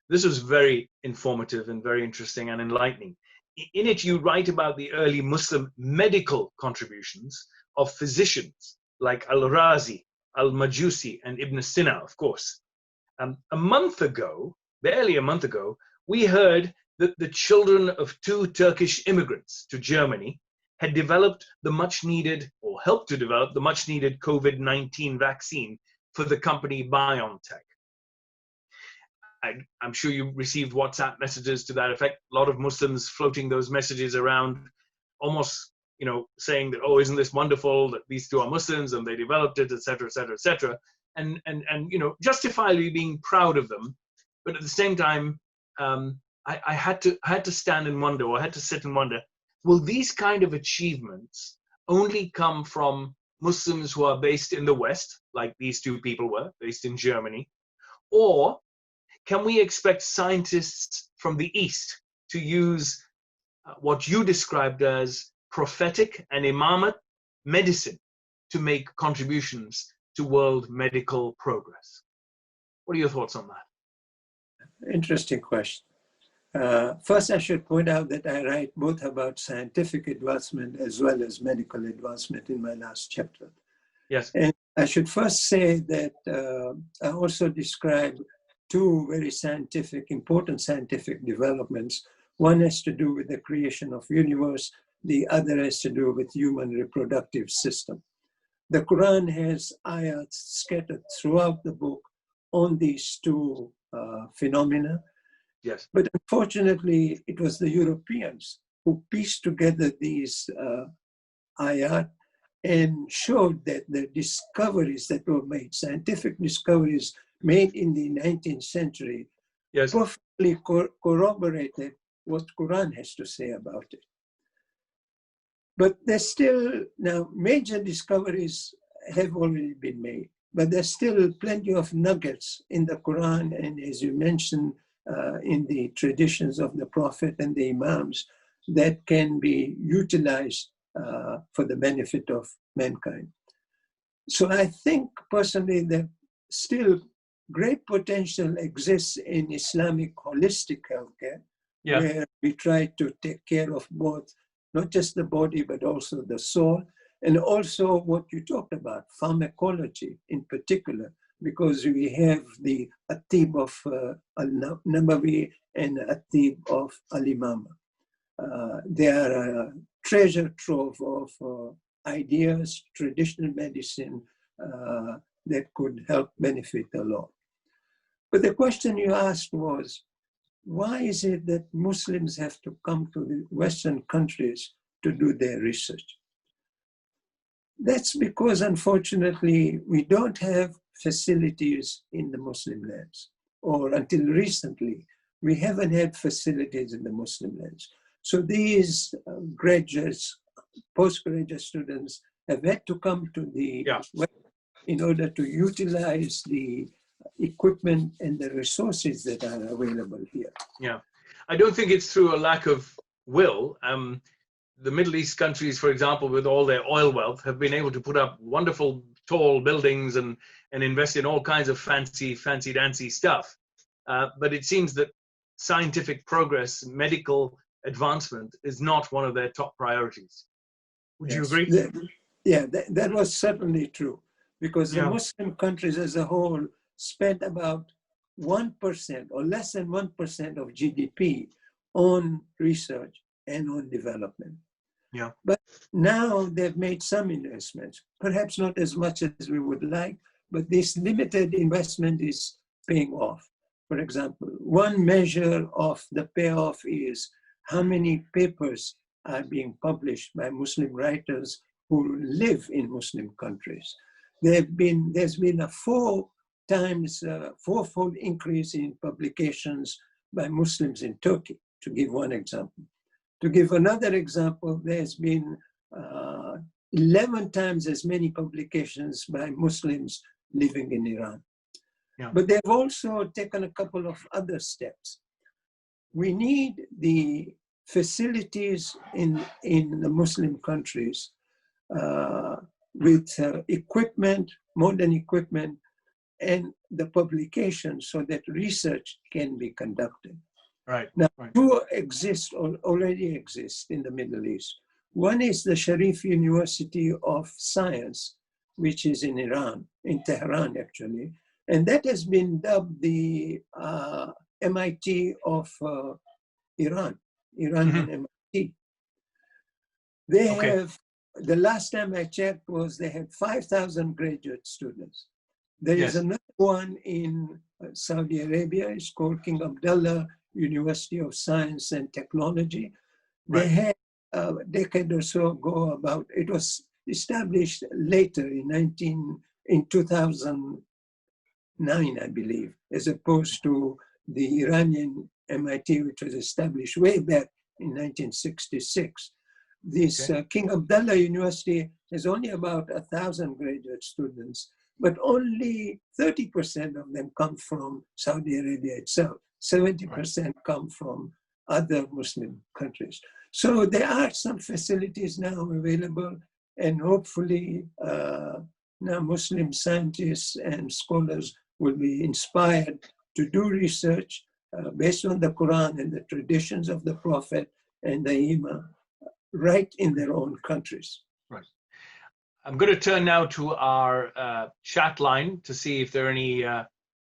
S1: this was very informative and very interesting and enlightening. In it, you write about the early Muslim medical contributions of physicians like Al-Razi, Al-Majusi, and Ibn Sina, of course. A month ago, barely a month ago, we heard that the children of 2 Turkish immigrants to Germany had developed the much needed, or helped to develop the much needed COVID-19 vaccine for the company BioNTech. I'm sure you received WhatsApp messages to that effect. A lot of Muslims floating those messages around, almost, saying that, oh, isn't this wonderful that these 2 are Muslims and they developed it, etc., etc., etc., and justifiably being proud of them. But at the same time, I had to stand and wonder, or I had to sit and wonder, will these kind of achievements only come from Muslims who are based in the West, like these 2 people were, based in Germany, or can we expect scientists from the East to use what you described as prophetic and imamate medicine to make contributions to world medical progress? What are your thoughts on that?
S2: Interesting question. First, I should point out that I write both about scientific advancement as well as medical advancement in my last chapter.
S1: Yes.
S2: And I should first say that I also describe 2 very important scientific developments. One has to do with the creation of universe. The other has to do with human reproductive system. The Quran has ayats scattered throughout the book on these 2 phenomena.
S1: Yes.
S2: But unfortunately, it was the Europeans who pieced together these ayat and showed that the discoveries that were made, scientific discoveries made in the 19th century,
S1: yes,
S2: perfectly corroborated what Quran has to say about it. But there's still, now major discoveries have already been made, but there's still plenty of nuggets in the Quran, and as you mentioned, in the traditions of the Prophet and the Imams that can be utilized for the benefit of mankind. So I think personally that still great potential exists in Islamic holistic healthcare, where we try to take care of both, not just the body, but also the soul, and also what you talked about, pharmacology in particular, because we have the Atib of Al-Nabawi and Atib of Al-Imama. They are a treasure trove of ideas, traditional medicine that could help benefit a lot. But the question you asked was, why is it that Muslims have to come to the Western countries to do their research? That's because, unfortunately, we don't have facilities in the Muslim lands, or until recently, we haven't had facilities in the Muslim lands. So these graduates, postgraduate students have had to come to the West in order to utilize the equipment and the resources that are available here.
S1: Yeah, I don't think it's through a lack of will. The Middle East countries, for example, with all their oil wealth, have been able to put up wonderful tall buildings and invest in all kinds of fancy dancy stuff. But it seems that scientific progress, medical advancement is not one of their top priorities. Would you agree?
S2: That was certainly true, because the Muslim countries as a whole spent about 1% or less than 1% of GDP on research and on development.
S1: Yeah.
S2: But now they've made some investments, perhaps not as much as we would like, but this limited investment is paying off. For example, one measure of the payoff is how many papers are being published by Muslim writers who live in Muslim countries. There's been a fourfold increase in publications by Muslims in Turkey, to give one example. To give another example, there's been 11 times as many publications by Muslims living in Iran.
S1: Yeah.
S2: But they've also taken a couple of other steps. We need the facilities in the Muslim countries with equipment, modern equipment, and the publication so that research can be conducted.
S1: Right.
S2: Now,
S1: right.
S2: two already exist in the Middle East. One is the Sharif University of Science, which is in Iran, in Tehran actually, and that has been dubbed the MIT of Iran, Iranian MIT. They have, the last time I checked was they had 5,000 graduate students. There is another one in Saudi Arabia, it's called King Abdullah University of Science and Technology. They had a decade or so ago it was established later in 2009, I believe, as opposed to the Iranian MIT, which was established way back in 1966. This King Abdullah University has only about 1,000 graduate students, but only 30% of them come from Saudi Arabia itself. 70% come from other Muslim countries. So there are some facilities now available, and hopefully now Muslim scientists and scholars will be inspired to do research based on the Quran and the traditions of the Prophet and the Imam right in their own countries.
S1: Right. I'm going to turn now to our chat line to see if there are any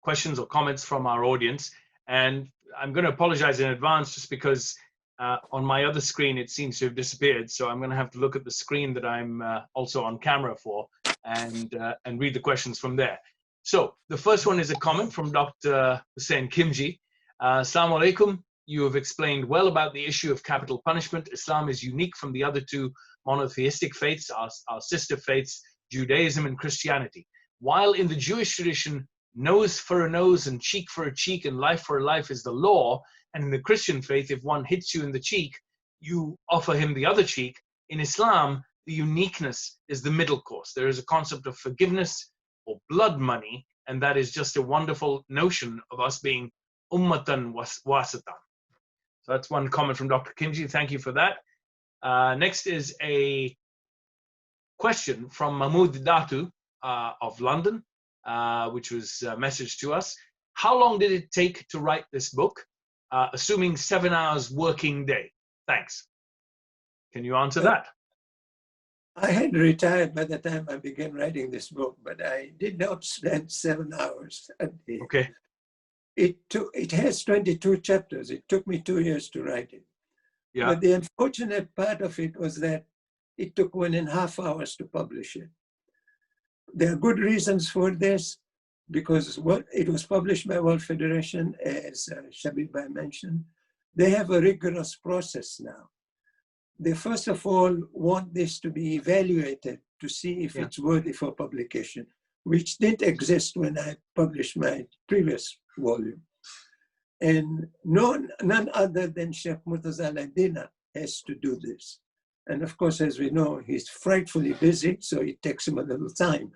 S1: questions or comments from our audience. And I'm going to apologize in advance just because on my other screen it seems to have disappeared. So I'm going to have to look at the screen that I'm also on camera for and read the questions from there. So the first one is a comment from Dr. Hussein Kimji. Assalamu alaikum. You have explained well about the issue of capital punishment. Islam is unique from the other two monotheistic faiths, our sister faiths, Judaism and Christianity. While in the Jewish tradition, nose for a nose and cheek for a cheek and life for a life is the law, and in the Christian faith, if one hits you in the cheek, you offer him the other cheek. In Islam, the uniqueness is the middle course. There is a concept of forgiveness or blood money, and that is just a wonderful notion of us being ummatan wasatan. So that's one comment from Dr. Kimji. Thank you for that. Next is a question from Mahmoud Datoo of London. which was messaged to us. How long did it take to write this book? Assuming 7 hours working day. Thanks. Can you answer that?
S2: I had retired by the time I began writing this book, but I did not spend 7 hours a day.
S1: Okay.
S2: It has 22 chapters. It took me 2 years to write it.
S1: Yeah.
S2: But the unfortunate part of it was that it took 1.5 hours to publish it. There are good reasons for this, because it was published by World Federation, as Shabib Bhai mentioned. They have a rigorous process now. They first of all want this to be evaluated to see if it's worthy for publication, which didn't exist when I published my previous volume. And none other than Sheikh Murtaza al-Adina has to do this. And of course, as we know, he's frightfully busy, so it takes him a little time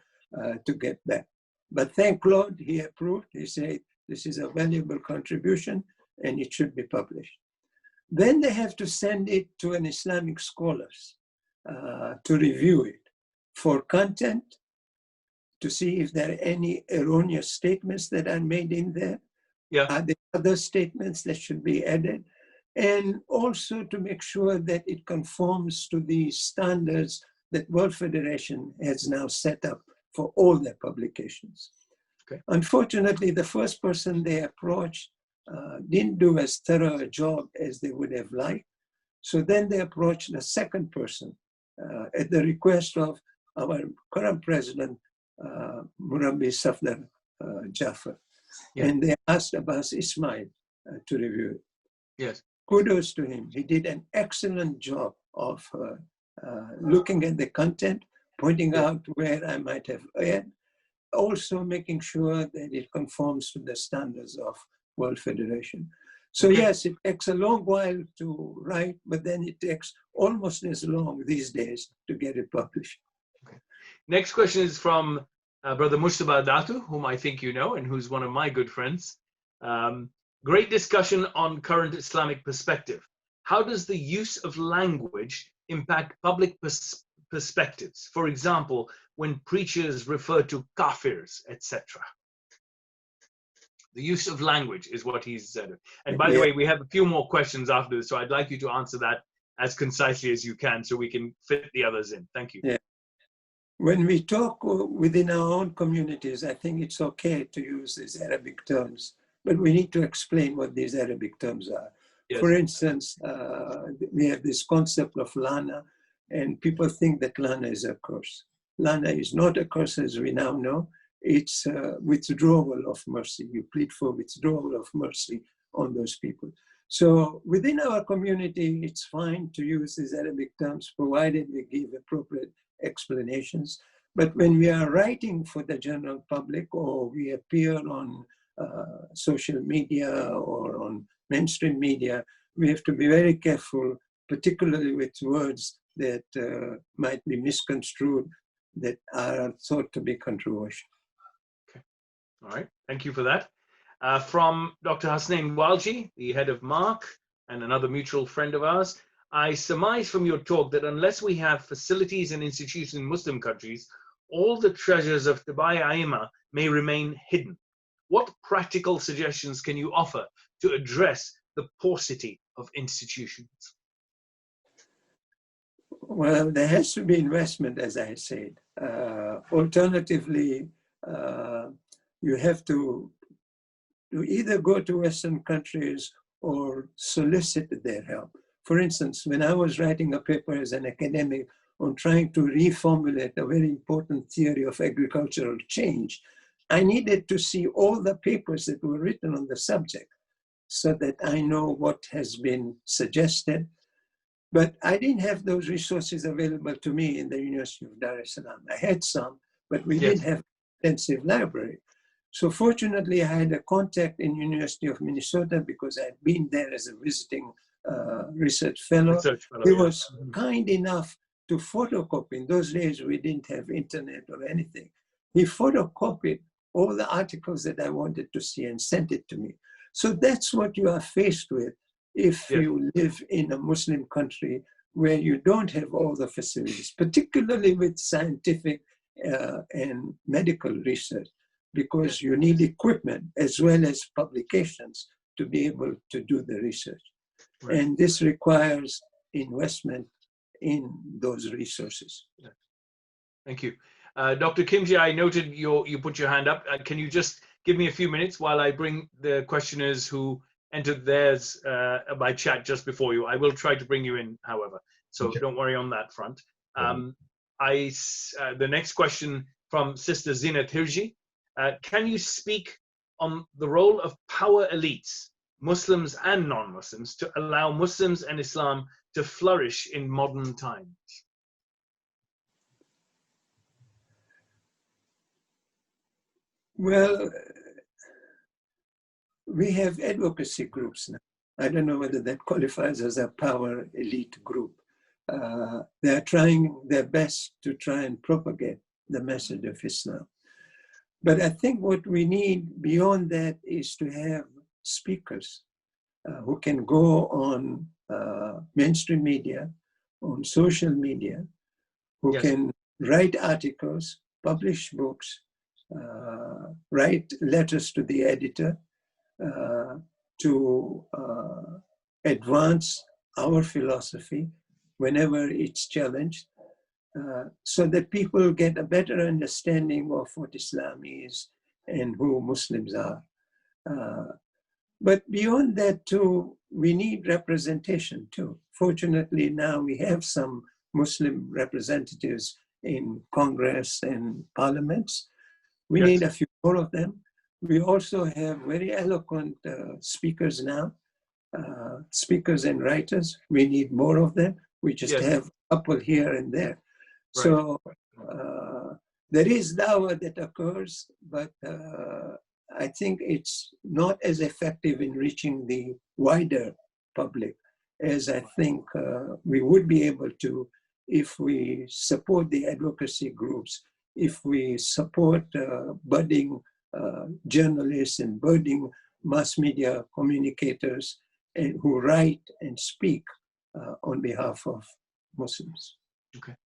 S2: to get that. But thank Lord, he approved. He said, this is a valuable contribution and it should be published. Then they have to send it to an Islamic scholars to review it for content, to see if there are any erroneous statements that are made in there.
S1: Yeah.
S2: Are there other statements that should be added? And also to make sure that it conforms to the standards that World Federation has now set up for all their publications.
S1: Okay.
S2: Unfortunately, the first person they approached didn't do as thorough a job as they would have liked. So then they approached the second person at the request of our current president, Murabbi Safdar Jafar.
S1: Yeah.
S2: And they asked Abbas Ismail to review it.
S1: Yes.
S2: Kudos to him. He did an excellent job of looking at the content, pointing out where I might have erred, also making sure that it conforms to the standards of World Federation. So yes, it takes a long while to write, but then it takes almost as long these days to get it published.
S1: Okay. Next question is from Brother Mustafa Datoo, whom I think you know and who's one of my good friends. Great discussion on current Islamic perspective. How does the use of language impact public perspectives? For example, when preachers refer to kafirs, etc. The use of language is what he's said. And by the way, we have a few more questions after this, so I'd like you to answer that as concisely as you can so we can fit the others in. Thank you.
S2: Yeah. When we talk within our own communities, I think it's okay to use these Arabic terms, but we need to explain what these Arabic terms are. Yes. For instance, we have this concept of lana, and people think that lana is a curse. Lana is not a curse, as we now know. It's withdrawal of mercy. You plead for withdrawal of mercy on those people. So within our community, it's fine to use these Arabic terms, provided we give appropriate explanations. But when we are writing for the general public, or we appear on social media or on mainstream media, we have to be very careful, particularly with words that might be misconstrued, that are thought to be controversial.
S1: Okay. All right. Thank you for that. From Dr. Hasnain Walji, the head of MARC and another mutual friend of ours, I surmise from your talk that unless we have facilities and institutions in Muslim countries, all the treasures of Tabai Aima may remain hidden. What practical suggestions can you offer to address the paucity of institutions?
S2: Well, there has to be investment, as I said. Alternatively, you have to either go to Western countries or solicit their help. For instance, when I was writing a paper as an academic on trying to reformulate a very important theory of agricultural change, I needed to see all the papers that were written on the subject so that I know what has been suggested. But I didn't have those resources available to me in the University of Dar es Salaam. I had some, but we didn't have an extensive library. So fortunately, I had a contact in University of Minnesota because I had been there as a visiting research fellow. He was kind enough to photocopy. In those days, we didn't have internet or anything. He photocopied all the articles that I wanted to see and sent it to me. So that's what you are faced with if you live in a Muslim country where you don't have all the facilities, particularly with scientific and medical research. because you need equipment as well as publications to be able to do the research.
S1: Right.
S2: And this requires investment in those resources.
S1: Yeah. Thank you. Dr. Kimji, I noted you put your hand up. Can you just give me a few minutes while I bring the questioners who entered theirs by chat just before you? I will try to bring you in, however, so
S3: Okay.
S1: don't worry on that front. The next question from Sister Zina Tirji. Can you speak on the role of power elites, Muslims and non-Muslims, to allow Muslims and Islam to flourish in modern times?
S2: Well, we have advocacy groups now. I don't know whether that qualifies as a power elite group. They're trying their best to try and propagate the message of Islam. But I think what we need beyond that is to have speakers who can go on mainstream media, on social media, who
S1: Yes.
S2: can write articles, publish books, write letters to the editor to advance our philosophy whenever it's challenged, so that people get a better understanding of what Islam is and who Muslims are. But beyond that too, we need representation too. Fortunately, now we have some Muslim representatives in Congress and parliaments. We
S1: Yes.
S2: need a few more of them. We also have very eloquent speakers now, speakers and writers. We need more of them. We just
S1: Yes.
S2: have a couple here and there.
S1: Right.
S2: So there is dawah that occurs, but I think it's not as effective in reaching the wider public as I think we would be able to if we support the advocacy groups, if we support budding journalists and budding mass media communicators and who write and speak on behalf of Muslims.
S1: Okay.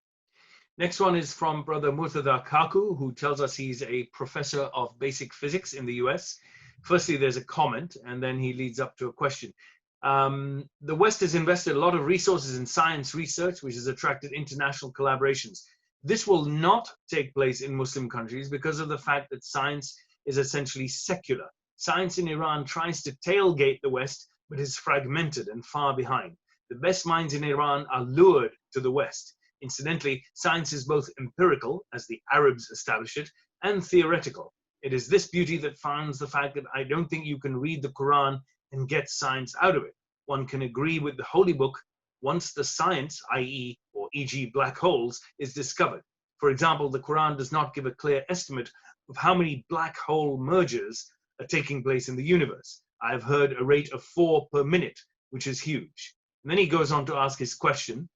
S1: Next one is from Brother Murtada Kaku, who tells us he's a professor of basic physics in the US. Firstly, there's a comment, and then he leads up to a question. The West has invested a lot of resources in science research, which has attracted international collaborations. This will not take place in Muslim countries because of the fact that science is essentially secular. Science in Iran tries to tailgate the West, but is fragmented and far behind. The best minds in Iran are lured to the West. Incidentally, science is both empirical, as the Arabs establish it, and theoretical. It is this beauty that founds the fact that I don't think you can read the Quran and get science out of it. One can agree with the Holy Book once the science, i.e., or e.g. black holes, is discovered. For example, the Quran does not give a clear estimate of how many black hole mergers are taking place in the universe. I have heard a rate of 4 per minute, which is huge. And then he goes on to ask his question.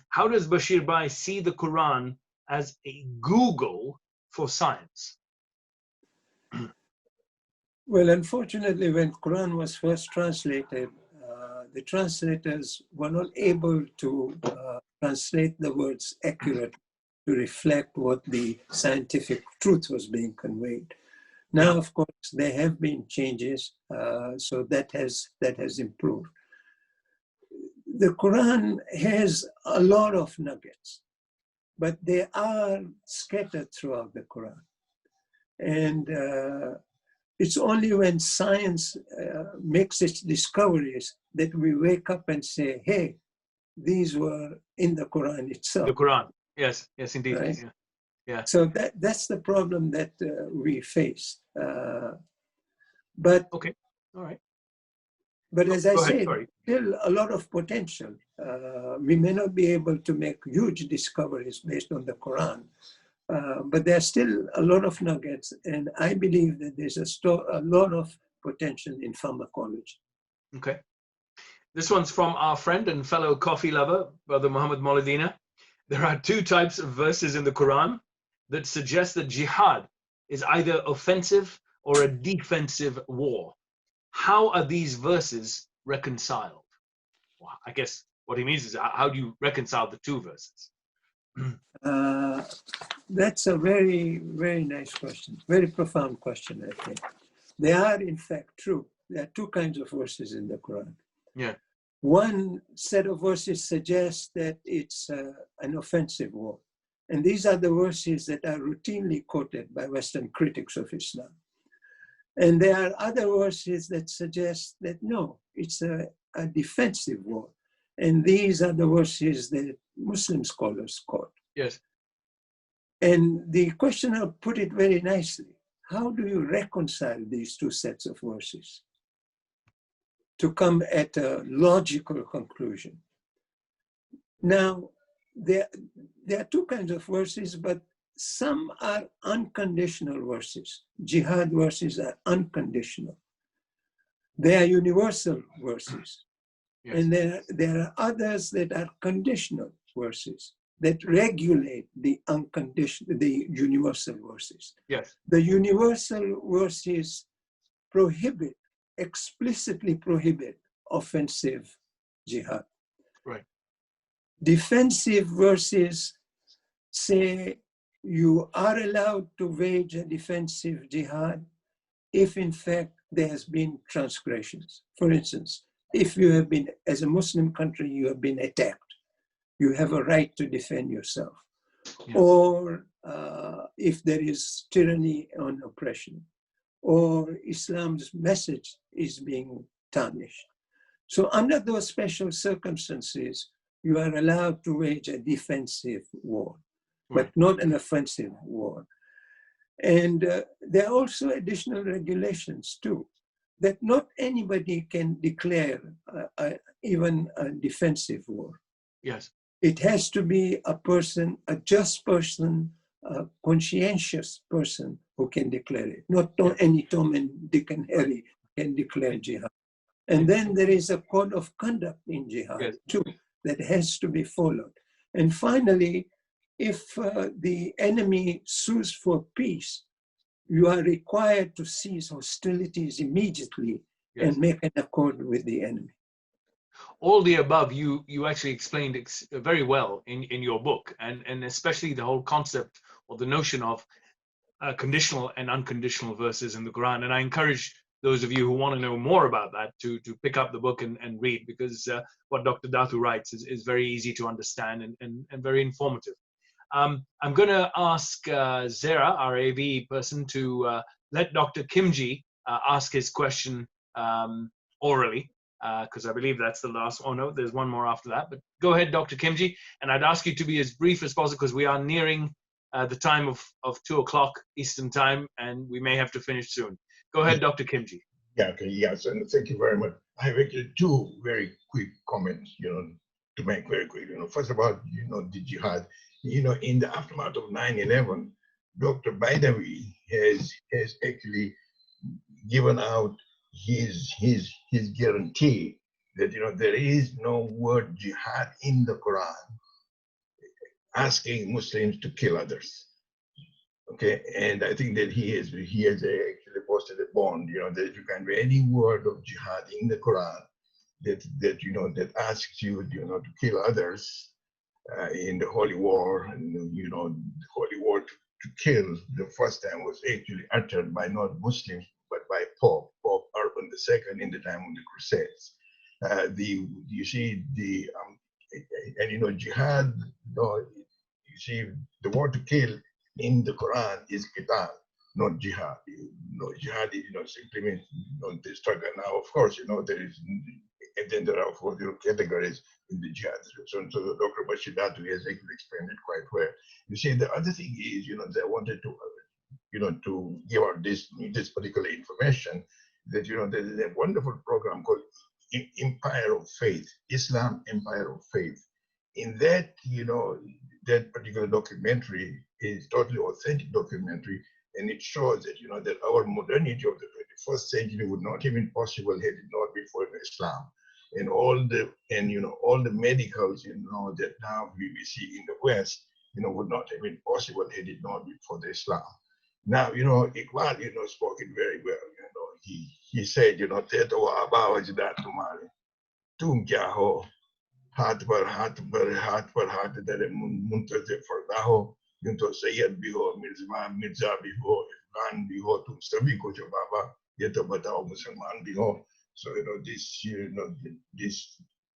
S1: How does Bashir Bhai see the Quran as a Google for science?
S2: Well, unfortunately, when Quran was first translated, the translators were not able to translate the words accurately to reflect what the scientific truth was being conveyed. Now, of course, there have been changes, so that has improved. The Quran has a lot of nuggets, but they are scattered throughout the Quran. And it's only when science makes its discoveries that we wake up and say, hey, these were in the Quran itself.
S1: The Quran, yes, yes, indeed.
S2: Right?
S1: Yeah. Yeah.
S2: So that's the problem that we face. But
S1: okay, all right.
S2: But as I said,
S1: sorry.
S2: still a lot of potential. We may not be able to make huge discoveries based on the Quran, but there's still a lot of nuggets, and I believe that there's a lot of potential in pharmacology.
S1: Okay. This one's from our friend and fellow coffee lover, Brother Muhammad Mauladina. There are 2 types of verses in the Quran that suggest that jihad is either offensive or a defensive war. How are these verses reconciled? Well, I guess what he means is, how do you reconcile the 2 verses?
S2: That's a very, very nice question. Very profound question, I think. They are, in fact, true. There are two kinds of verses in the Quran.
S1: Yeah.
S2: One set of verses suggests that it's an offensive war. And these are the verses that are routinely quoted by Western critics of Islam. And there are other verses that suggest that no, it's a defensive war. And these are the verses that Muslim scholars quote.
S1: Yes.
S2: And the questioner put it very nicely. How do you reconcile these two sets of verses to come at a logical conclusion? Now, there are two kinds of verses, but some are unconditional verses. Jihad verses are unconditional. They are universal verses. Yes. And there are others that are conditional verses that regulate the unconditional, the universal verses.
S1: Yes.
S2: The universal verses prohibit, explicitly prohibit offensive jihad.
S1: Right.
S2: Defensive verses say you are allowed to wage a defensive jihad if in fact there has been transgressions. For instance, if you have been, as a Muslim country, you have been attacked, you have a right to defend yourself. Yeah. Or if there is tyranny on oppression, or Islam's message is being tarnished. So under those special circumstances, you are allowed to wage a defensive war, but not an offensive war. And there are also additional regulations too, that not anybody can declare even a defensive war.
S1: Yes.
S2: It has to be a person, a just person, a conscientious person who can declare it. Not any Tom and Dick and Harry can declare jihad. And then there is a code of conduct in jihad too that has to be followed. And finally, if the enemy sues for peace, you are required to cease hostilities immediately and make an accord with the enemy.
S1: All the above you actually explained very well in your book, and especially the whole concept or the notion of conditional and unconditional verses in the Quran. And I encourage those of you who want to know more about that to pick up the book and read, because what Dr. Datoo writes is very easy to understand and very informative. I'm going to ask Zara, our AV person, to let Dr. Kimji ask his question orally, because I believe that's the last. Oh no, there's one more after that. But go ahead, Dr. Kimji, and I'd ask you to be as brief as possible because we are nearing the time of 2 o'clock Eastern time, and we may have to finish soon. Go ahead, Dr. Kimji.
S3: Yeah, okay, yes, and thank you very much. I have actually two very quick comments, to make very quick. First of all, the jihad. In the aftermath of 9/11, Dr. Baidawi has actually given out his guarantee that there is no word jihad in the Quran asking Muslims to kill others. Okay, and I think that he has actually posted a bond, that you can be any word of jihad in the Quran that asks you, to kill others in the Holy War. And the Holy War to kill the first time was actually uttered by not Muslims but by Pope Urban II in the time of the Crusades. Jihad. You see, the word to kill in the Quran is qital, not jihad. Jihad is simply means the struggle. Now, of course, there is, and then there are 4 categories in the jihad. So Dr. Bashir Datoo has actually explained it quite well. You see, the other thing is, they wanted to, to give out this particular information that, there is a wonderful program called Empire of Faith, Islam Empire of Faith. In that, that particular documentary is totally authentic documentary, and it shows that, that our modernity of the 21st century would not have been possible had it not been for Islam. And all the medicals, that now we see in the West, would not have been possible had it not been for the Islam. Now, Iqbal, spoke it very well. He said, Teto wa abawa jida tumare, tum kya ho, हाथ पर हाथ धरे मुंतज़िर फरदा हो, यूं तो सैयद भी हो, मिर्जा भी हो, अफगान भी हो, तुम सभी को जो बाबा ये तो बताओ मुसलमान भी हो. So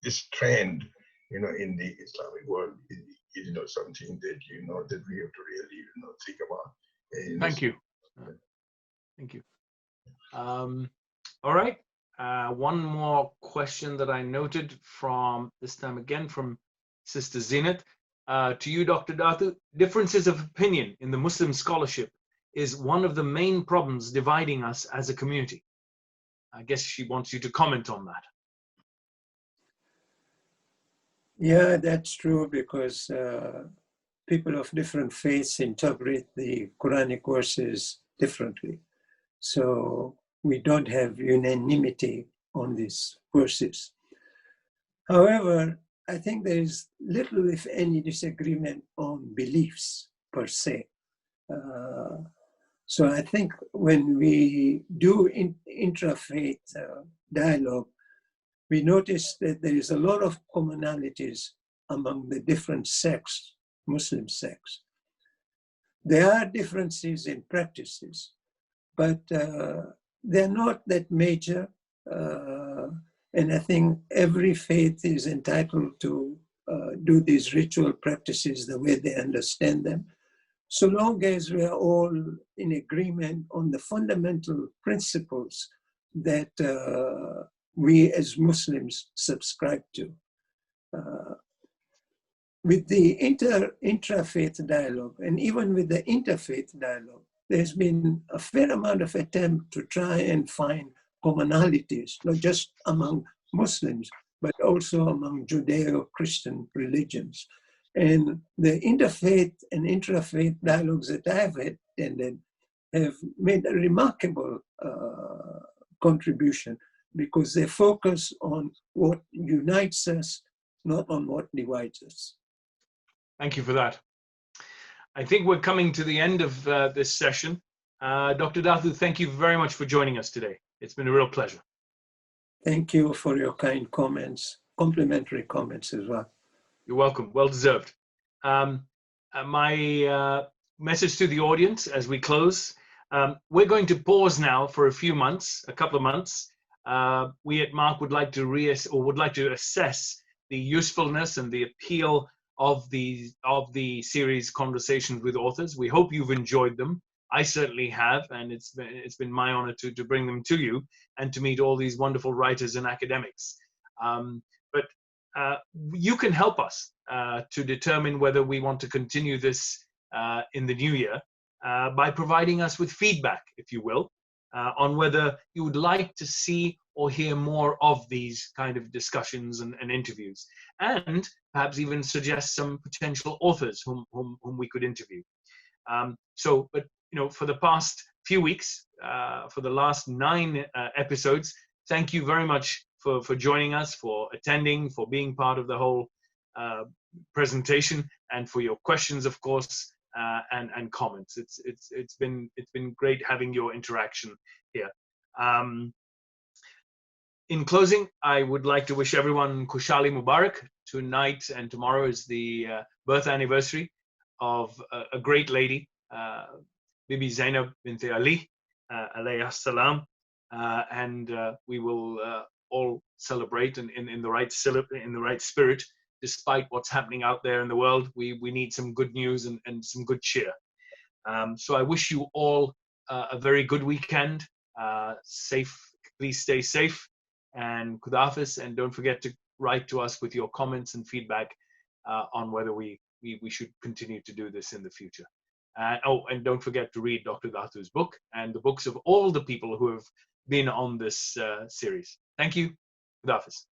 S3: this trend in the Islamic world is something that that we have to really think about.
S1: Thank you. Thank you. All right. One more question that I noted from this time again from Sister Zinat. To you, Dr. Datoo, differences of opinion in the Muslim scholarship is one of the main problems dividing us as a community. I guess she wants you to comment on that.
S2: Yeah, that's true, because people of different faiths interpret the Quranic verses differently. So we don't have unanimity on these verses. However, I think there is little, if any, disagreement on beliefs per se. So I think when we do intra-faith dialogue, we notice that there is a lot of commonalities among the different sects, Muslim sects. There are differences in practices, but they're not that major. And I think every faith is entitled to do these ritual practices the way they understand them, so long as we are all in agreement on the fundamental principles that we as Muslims subscribe to. With the intra-faith dialogue, and even with the interfaith dialogue, there's been a fair amount of attempt to try and find commonalities, not just among Muslims, but also among Judeo-Christian religions. And the interfaith and intra-faith dialogues that I've attended have made a remarkable contribution, because they focus on what unites us, not on what divides us.
S1: Thank you for that. I think we're coming to the end of this session. Dr. Datoo, thank you very much for joining us today. It's been a real pleasure.
S2: Thank you for your kind comments, complimentary comments as well.
S1: You're welcome. Well deserved. My message to the audience as we close, we're going to pause now for a couple of months. We at Mark would like to assess the usefulness and the appeal of the series Conversations with Authors. We hope you've enjoyed them. I certainly have, and it's been my honor to bring them to you and to meet all these wonderful writers and academics. But you can help us to determine whether we want to continue this in the new year by providing us with feedback, if you will, on whether you would like to see or hear more of these kind of discussions and interviews, and perhaps even suggest some potential authors whom we could interview. But for the past few weeks, for the last 9 episodes, thank you very much for joining us, for attending, for being part of the whole presentation, and for your questions, of course, and comments. It's been great having your interaction here. In closing, I would like to wish everyone Kushali Mubarak. Tonight and tomorrow is the birth anniversary of a great lady, Bibi Zainab bint Ali, alayha salam, and we will all celebrate in the right spirit. Despite what's happening out there in the world, we need some good news and some good cheer. So I wish you all a very good weekend. Please stay safe, and Khudafis, and don't forget to write to us with your comments and feedback on whether we should continue to do this in the future. And don't forget to read Dr. Datoo's book and the books of all the people who have been on this series. Thank you. Khudafis.